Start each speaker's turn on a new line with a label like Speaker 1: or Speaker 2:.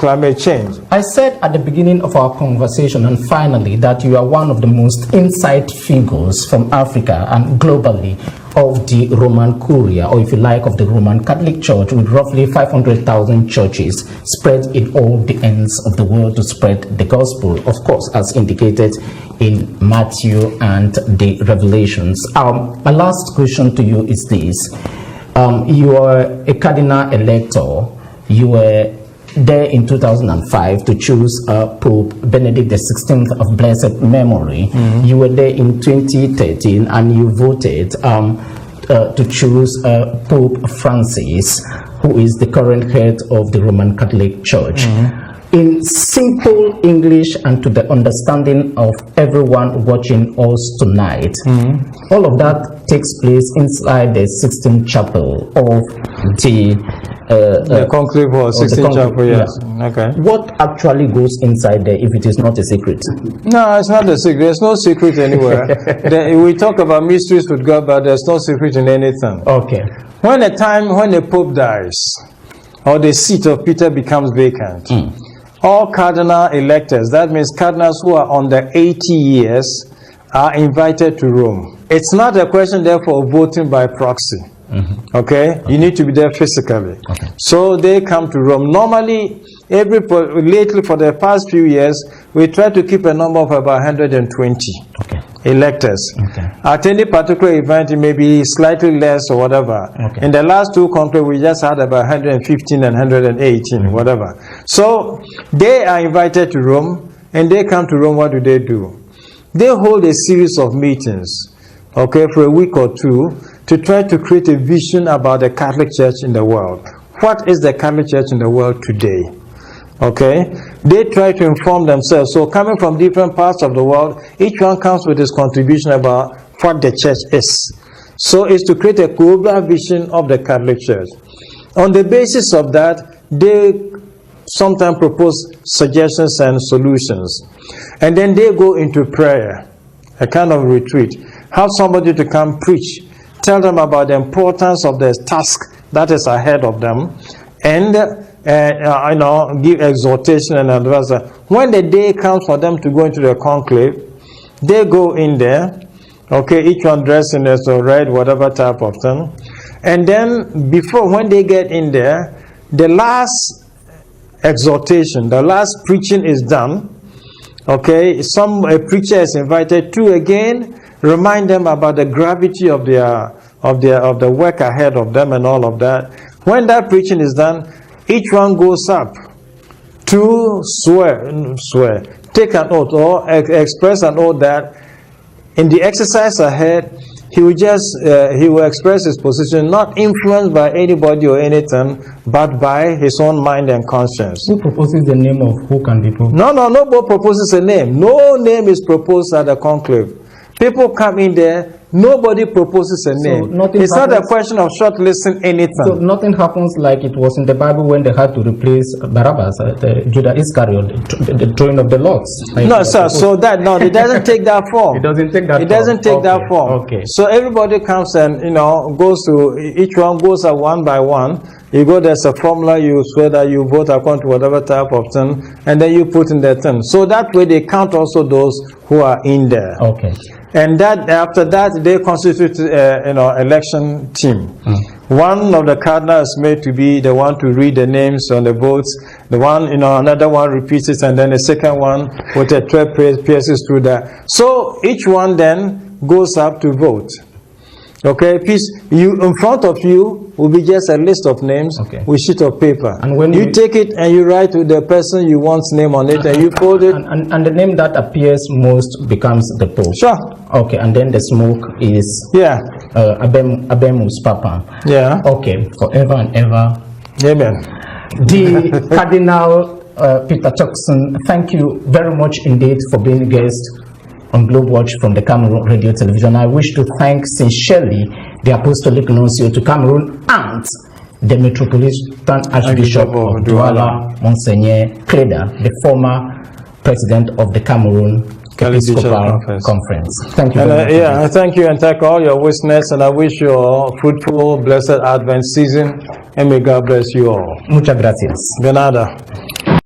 Speaker 1: climate change.
Speaker 2: I said at the beginning of our conversation and finally that you are one of the most insight figures from Africa and globally of the Roman Curia, or if you like, of the Roman Catholic Church, with roughly 500,000 churches spread in all the ends of the world to spread the gospel, of course, as indicated in Matthew and the Revelations. My last question to you is this. You are a cardinal elector. You were there in 2005 to choose Pope Benedict XVI of blessed memory. You were there in 2013 and you voted to choose Pope Francis, who is the current head of the Roman Catholic Church. In simple English and to the understanding of everyone watching us tonight, all of that takes place inside the Sistine Chapel of the
Speaker 1: conclave hall, Sistine Chapel, yes.
Speaker 2: Yeah.
Speaker 1: Okay.
Speaker 2: What actually goes inside there, if it is not a secret?
Speaker 1: No, it's not a secret. There's no secret anywhere. We talk about mysteries with God, but there's no secret in anything.
Speaker 2: Okay.
Speaker 1: When the Pope dies, or the seat of Peter becomes vacant, all cardinal electors, that means cardinals who are under 80 years, are invited to Rome. It's not a question, therefore, of voting by proxy. Okay? You need to be there physically.
Speaker 2: Okay.
Speaker 1: So they come to Rome. Normally, lately for the past few years, we try to keep a number of about 120 electors.
Speaker 2: Okay.
Speaker 1: At any particular event, it may be slightly less or whatever.
Speaker 2: Okay.
Speaker 1: In the last two conclaves, we just had about 115 and 118, whatever. So they are invited to Rome, and they come to Rome. What do? They hold a series of meetings, okay, for a week or two, to try to create a vision about the Catholic Church in the world. What is the Catholic Church in the world today? Okay? They try to inform themselves. So coming from different parts of the world, each one comes with his contribution about what the church is. So it's to create a global vision of the Catholic Church. On the basis of that, they sometimes propose suggestions and solutions. And then they go into prayer, a kind of retreat. Have somebody to come preach. Tell them about the importance of the task that is ahead of them. And give exhortation and advice. When the day comes for them to go into the conclave, they go in there, okay, each one dressed in a red, whatever type of thing. And then when they get in there, the last exhortation, the last preaching is done. Okay, a preacher is invited to again remind them about the gravity of the work ahead of them and all of that. When that preaching is done, each one goes up to swear, take an oath or express an oath that in the exercise ahead, he will express his position, not influenced by anybody or anything, but by his own mind and conscience.
Speaker 2: Who proposes the name of who can be pope?
Speaker 1: No, nobody proposes a name. No name is proposed at the conclave. People come in there, nobody proposes a name. It's not a question of shortlisting anything.
Speaker 2: So nothing happens like it was in the Bible when they had to replace Barabbas, Judas Iscariot, the throwing of the lots.
Speaker 1: No, sir. So it doesn't take that form.
Speaker 2: It doesn't take that form.
Speaker 1: It doesn't take that form.
Speaker 2: Okay.
Speaker 1: So everybody comes and goes to each one goes one by one. You go, there's a formula, you swear that you vote according to whatever type of thing, and then you put in the thing. So that way they count also those who are in there.
Speaker 2: Okay.
Speaker 1: And that after that they constitute election team. One of the cardinals is made to be the one to read the names on the votes. The one, another one repeats it, and then the second one with a thread pierces through that. So each one then goes up to vote. Okay, in front of you will be just a list of names with sheet of paper. And when you take it and you write to the person you want's name on it, and you fold it.
Speaker 2: And the name that appears most becomes the Pope.
Speaker 1: Sure.
Speaker 2: Okay, and then the smoke is Abemus Papa.
Speaker 1: Yeah.
Speaker 2: Okay, forever and ever.
Speaker 1: Amen.
Speaker 2: The Cardinal Peter Turkson, thank you very much indeed for being a guest on Globe Watch from the Cameroon Radio Television. I wish to thank sincerely the Apostolic Nuncio to Cameroon and the Metropolitan Archbishop of Douala, Monseigneur Cleda, the former president of the Cameroon Episcopal Conference. Thank you very much.
Speaker 1: Thank you, and thank all your witnesses, and I wish you a fruitful, blessed Advent season, and may God bless you all.
Speaker 2: Muchas gracias.
Speaker 1: De nada.